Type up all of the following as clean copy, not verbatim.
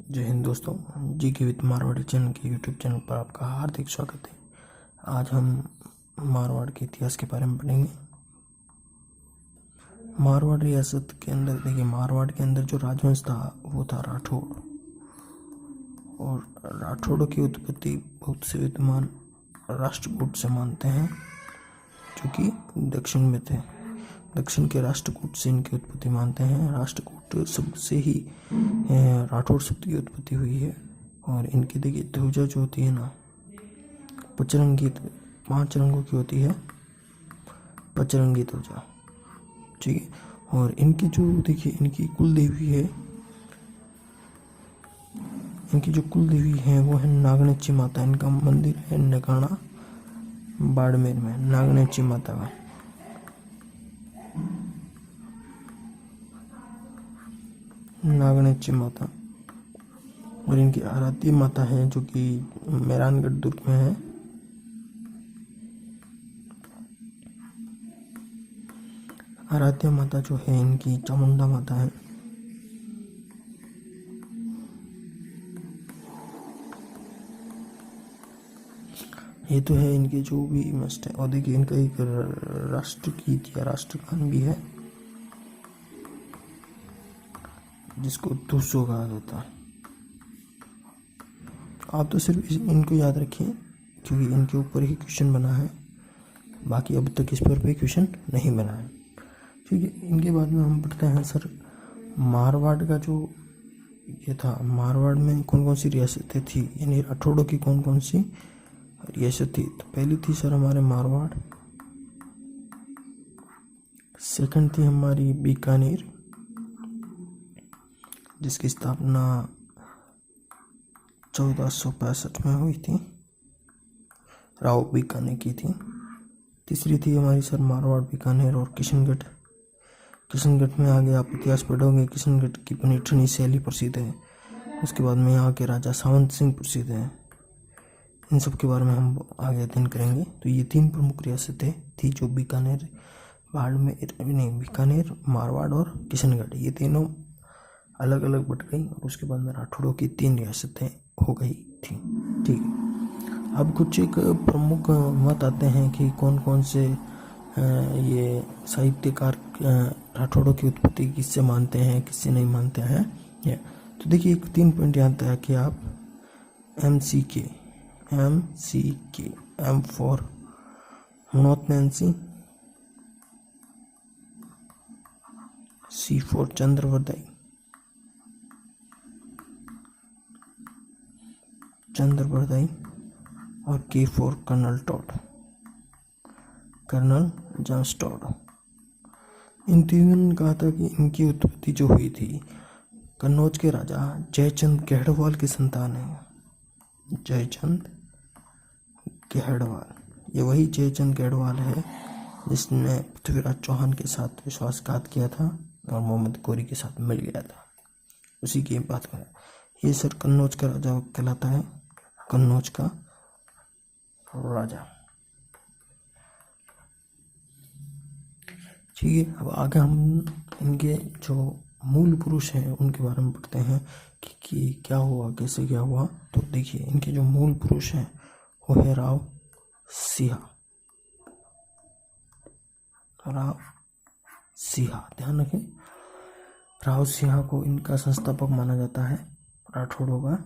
जय हिंद दोस्तों। जी के विद मारवाड़ी चैनल के यूट्यूब चैनल पर आपका हार्दिक स्वागत है। आज हम मारवाड़ के इतिहास के बारे में पढ़ेंगे। मारवाड़ रियासत के अंदर देखिए, मारवाड़ के अंदर जो राजवंश था वो था राठौड़, और राठौड़ों की उत्पत्ति बहुत से विद्वान राष्ट्रकूट से मानते हैं, जो कि दक्षिण में थे। दक्षिण के राष्ट्रकूट से इनकी उत्पत्ति मानते हैं। राष्ट्रकूट शब्द से ही राठौड़ शब्द की उत्पत्ति हुई है। और इनकी देखिए ध्वजा जो होती है ना, पचरंगी, 5 रंगों की होती है, पचरंगी ध्वजा, ठीक है। और इनकी जो देखिए इनकी कुल देवी है, इनकी जो कुल देवी है वो है नागनेची माता। इनका मंदिर है नगाना बाड़मेर में, नागनेची माता का। नागनेची माता, और इनकी आराध्य माता है जो कि मेहरानगढ़ दुर्ग में है। आराध्य माता जो है इनकी चामुंडा माता है। ये तो है इनके जो भी मस्ट है। और देखिए इनका एक राष्ट्रगीत या राष्ट्रगान भी है, जिसको दूसो कहा जाता है। आप तो सिर्फ इनको याद रखिए, क्योंकि इनके ऊपर ही क्वेश्चन बना है, बाकी अब तक इस पर भी क्वेश्चन नहीं बना है, ठीक है। इनके बाद में हम पढ़ते हैं सर मारवाड़ का जो ये था। मारवाड़ में कौन कौन सी रियासतें थी, यानी राठौड़ों की कौन कौन सी रियासत थी। तो पहली थी सर हमारे मारवाड़, सेकंड थी हमारी बीकानेर, जिसकी स्थापना 1465 में हुई थी, राव बीकानेर की थी। तीसरी थी हमारी सर मारवाड़, बीकानेर और किशनगढ़। किशनगढ़ में आगे आप इतिहास पढ़ोगे, किशनगढ़ की पनीठनी शैली प्रसिद्ध है। उसके बाद में यहाँ के राजा सावंत सिंह प्रसिद्ध हैं। इन सब के बारे में हम आगे अध्ययन करेंगे। तो ये 3 प्रमुख रियासतें थी जो बीकानेर, बाड़मेर नहीं, बीकानेर, मारवाड़ और किशनगढ़, ये तीनों अलग अलग बट गई, और उसके बाद में राठौड़ों की 3 रियासतें हो गई थी, ठीक है। अब कुछ एक प्रमुख मत आते हैं कि कौन कौन से ये साहित्यकार राठौड़ों की उत्पत्ति किससे मानते हैं, किससे नहीं मानते हैं। तो देखिए एक 3 पॉइंट यहाँ तय कि आप MCK, M for north Nancy, C for Chandbardai, और K for colonel Tod, colonel James Tod. इन तीनों ने कहा था कि इनकी उत्पत्ति जो हुई थी कन्नौज के राजा जयचंद गहड़वाल की संतान है। जयचंद गहड़वाल, ये वही जयचंद गहड़वाल है जिसने पृथ्वीराज चौहान के साथ विश्वासघात किया था और मोहम्मद गौरी के साथ मिल गया था, उसी की बात करें। ये सर कन्नौज का राजा कहलाता है, कन्नौज का राजा, ठीक है। अब आगे हम इनके जो मूल पुरुष हैं उनके बारे में पढ़ते हैं कि क्या हुआ, कैसे क्या हुआ। तो देखिए इनके जो मूल पुरुष हैं वो है राव सिंहा। राव सिंहा, ध्यान रखें, राव सिंहा को इनका संस्थापक माना जाता है राठौड़ों का।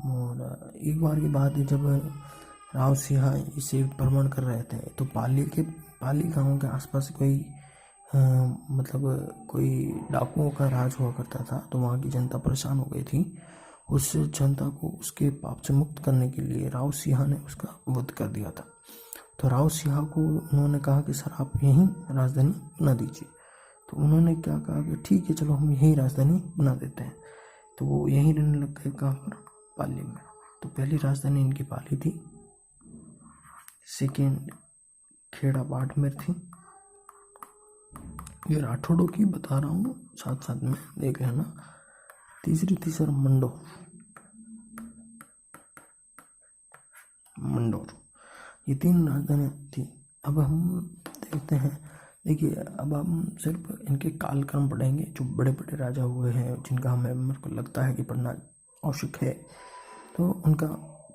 और एक बार की बात है, जब राव सिंहा इसे भ्रमण कर रहे थे तो पाली गांव के आसपास कोई कोई डाकुओं का राज हुआ करता था। तो वहाँ की जनता परेशान हो गई थी। उस जनता को उसके पाप से मुक्त करने के लिए राव सिंहा ने उसका वध कर दिया था। तो राव सिंहा को उन्होंने कहा कि सर आप यहीं राजधानी बना दीजिए। तो उन्होंने क्या कहा कि ठीक है चलो हम यहीं राजधानी बना देते हैं। तो वो यहीं रहने लग गए, कहाँ पर, पाली में। तो पहली राजधानी इनकी पाली थी, सेकेंड खेड़ा बाड़मेर थी। ये राठौड़ों की बता रहा हूँ, साथ साथ में देख लेना। तीसरी थी सर मंडोर। ये 3 राजधानियाँ थी। अब हम देखते हैं, देखिए अब हम सिर्फ इनके कालक्रम पढ़ेंगे, जो बड़े बड़े राजा हुए हैं जिनका हमें मेरे को लगता है कि पढ़ना आवश्यक है। तो उनका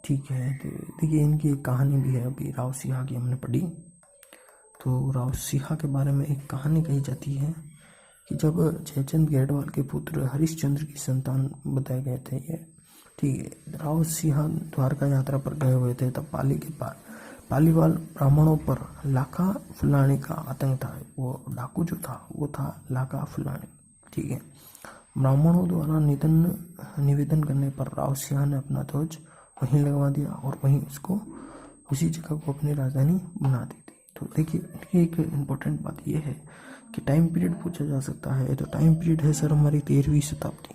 ठीक है। तो देखिए इनकी एक कहानी भी है, अभी राव सिंह की हमने पढ़ी। तो राव सिंह के बारे में एक कहानी कही जाती है कि जब जयचंद गढ़वाल के पुत्र हरिश्चंद्र की संतान बताए गए थे ये, ठीक है, राव सिंह द्वारका यात्रा पर गए हुए थे, तब पालीवाल ब्राह्मणों पर लाखा फुलानी का आतंक था। वो डाकू जो था वो था लाखा फुलानी, ठीक है। ब्राह्मणों द्वारा निवेदन करने पर राव सिंह ने अपना ध्वज वहीं लगवा दिया और वहीं उसको उसी जगह को अपनी राजधानी बना दी थी। तो देखिए इनकी एक इम्पोर्टेंट बात यह है कि टाइम पीरियड पूछा जा सकता है। तो टाइम पीरियड है सर हमारी 13वीं शताब्दी,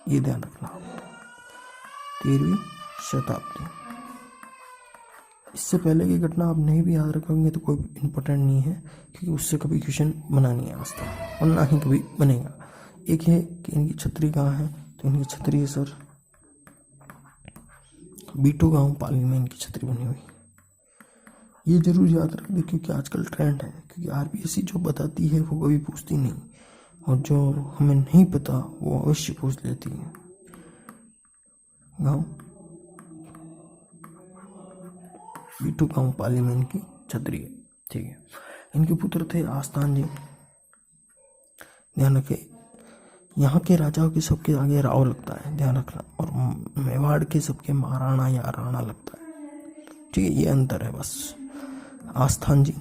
ये ध्यान रखना, 13वीं शताब्दी। इससे पहले की घटना आप नहीं भी याद रखोगे तो कोई इम्पोर्टेंट नहीं है, क्योंकि उससे कभी क्वेश्चन बना नहीं है आज तक और ना ही कभी बनेगा। एक है कि इनकी छतरी कहाँ है, तो इनकी छतरी है सर बीटू गांव पाली में इनकी छतरी बनी हुई। ये जरूर याद रख दे क्योंकि आजकल ट्रेंड है, क्योंकि आरपीएससी जो बताती है वो कभी पूछती नहीं और जो हमें नहीं पता वो अवश्य पूछ लेती है। गाँव बीटू गांव पाली में इनकी छतरी है, ठीक है। इनके पुत्र थे आस्थान जी, ध्यान रखे यहाँ के राजाओं के सबके आगे राव लगता है, ध्यान रखना, और मेवाड़ के सबके महाराणा या राणा लगता है, ठीक है, ये अंतर है बस। आस्थान जी,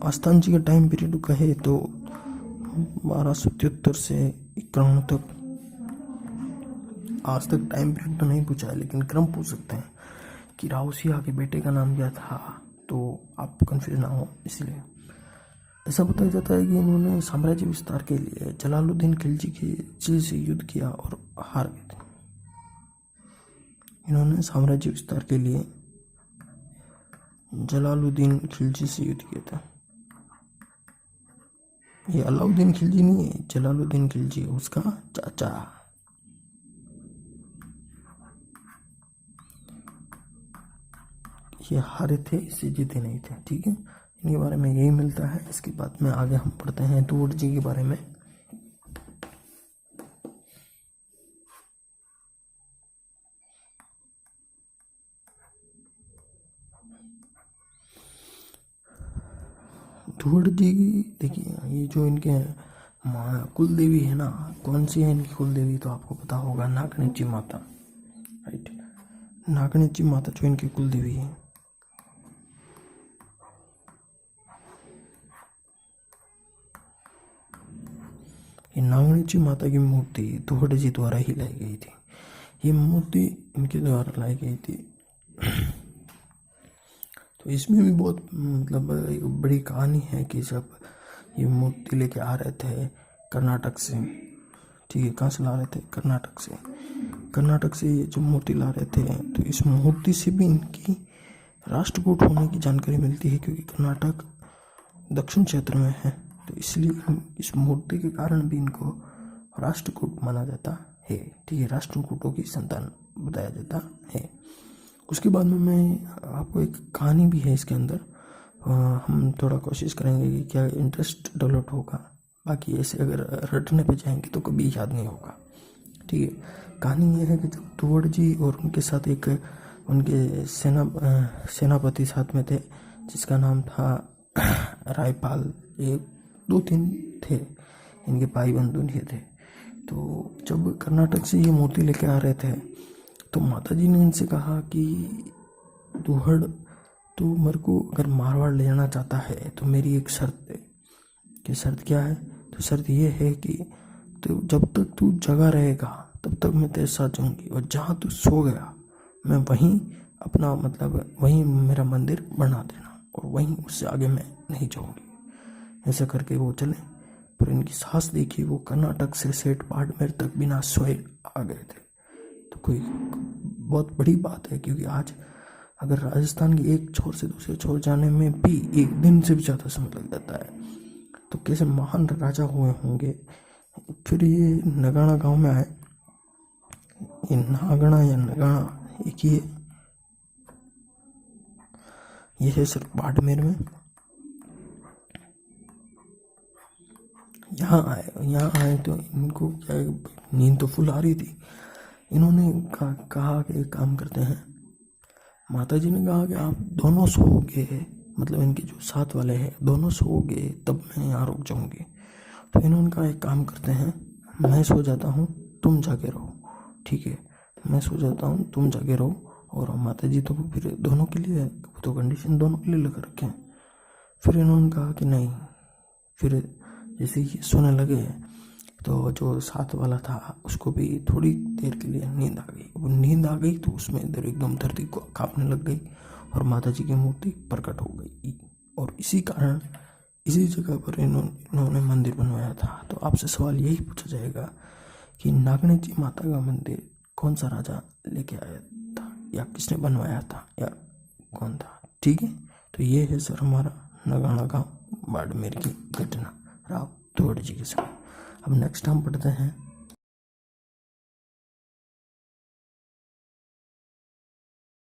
आस्थान जी का टाइम पीरियड कहे तो 1273 से 51 तक। आज तक टाइम पीरियड तो नहीं पूछा है, लेकिन क्रम पूछ सकते हैं कि राव सिंह के बेटे का नाम क्या था, तो आप कंफ्यूज ना हो। इसलिए ऐसा बताया जाता है कि इन्होंने साम्राज्य विस्तार के लिए जलालुद्दीन खिलजी से युद्ध किया और हार गए थे। इन्होंने साम्राज्य विस्तार के लिए जलालुद्दीन खिलजी से युद्ध किया था। ये अलाउद्दीन खिलजी नहीं है, जलालुद्दीन खिलजी उसका चाचा। ये हारे थे, इससे जीते नहीं थे, ठीक है। इनके बारे में यही मिलता है। इसके बाद में आगे हम पढ़ते हैं तुवड़ जी के बारे में। तुवड़ जी देखिए, ये जो इनके कुल देवी है ना, कौन सी है इनकी कुल देवी, तो आपको पता होगा नागणिची माता, राइट। नागणिची माता जो इनकी कुल देवी है। ये नागणिची माता की मूर्ति तुवड़ जी द्वारा ही लाई गई थी। ये मूर्ति इनके द्वारा लाई गई थी। तो इसमें भी बहुत मतलब एक बड़ी कहानी है कि जब ये मूर्ति लेके आ रहे थे कर्नाटक से, ठीक है, कहाँ से ला रहे थे, कर्नाटक से। कर्नाटक से ये जो मूर्ति ला रहे थे, तो इस मूर्ति से भी इनकी राष्ट्रकूट होने की जानकारी मिलती है, क्योंकि कर्नाटक दक्षिण क्षेत्र में है, तो इसलिए इस मूर्ति के कारण भी इनको राष्ट्रकूट माना जाता है, ठीक है, राष्ट्रकूटों की संतान बताया जाता है। उसके बाद में मैं आपको एक कहानी भी है इसके अंदर, हम थोड़ा कोशिश करेंगे कि क्या इंटरेस्ट डेवलप होगा, बाकी ऐसे अगर रटने पे जाएंगे तो कभी याद नहीं होगा, ठीक है। कहानी ये है कि जब तुवड़ जी और उनके साथ एक उनके सेनापति साथ में थे, जिसका नाम था रायपाल, एक 2-3 थे इनके भाई बंधु ये थे। तो जब कर्नाटक से ये मूर्ति लेके आ रहे थे, तो माता जी ने इनसे कहा कि तुवड़, तू मेरे को अगर मारवाड़ ले जाना चाहता है तो मेरी एक शर्त है। कि शर्त क्या है, तो शर्त ये है कि तो जब तक तू जगा रहेगा तब तक मैं तेरे साथ जाऊंगी, और जहाँ तू सो गया मैं वहीं अपना मतलब वहीं मेरा मंदिर बना देना, और वहीं उससे आगे मैं नहीं जाऊंगी। ऐसा करके वो चले, पर इनकी सास देखी, वो कर्नाटक से सेठ बाड़मेर तक बिना सोए आ गए थे। तो कोई बहुत बड़ी बात है, क्योंकि आज अगर राजस्थान के एक छोर से दूसरे छोर जाने में भी 1 दिन से भी ज़्यादा समय लग जाता है, तो कैसे महान राजा हुए होंगे। फिर ये नगाना गांव में आए, ये नागणा या नगाना एक ही है, ये है सर बाड़मेर में, यहाँ आए तो इनको क्या है, नींद तो फुल आ रही थी। इन्होंने कहा कि एक काम करते हैं, माता जी ने कहा कि आप दोनों सोओगे, मतलब इनके जो साथ वाले हैं दोनों सोओगे तब मैं यहाँ रुक जाऊँगी। तो इन्होंने कहा एक काम करते हैं, मैं सो जाता हूँ तुम जाके रहो, ठीक है, मैं सो जाता हूँ तुम जाके रहो। और माता जी तो फिर दोनों के लिए, तो कंडीशन दोनों के लिए लगा रखे हैं। फिर इन्होंने कहा कि नहीं। फिर जैसे ही सोने लगे तो जो साथ वाला था उसको भी थोड़ी देर के लिए नींद आ गई। अब नींद आ गई तो उसमें इधर एकदम धरती को कांपने लग गई और माता जी की मूर्ति प्रकट हो गई। और इसी कारण इसी जगह पर इन्होंने मंदिर बनवाया था। तो आपसे सवाल यही पूछा जाएगा कि नागणेची माता का मंदिर कौन सा राजा लेके आया था, या किसने बनवाया था, या कौन था। ठीक है, तो ये है सर हमारा नगाड़ा गांव बाड़मेर की घटना राव तोड़ जी के साथ। अब नेक्स्ट हम पढ़ते हैं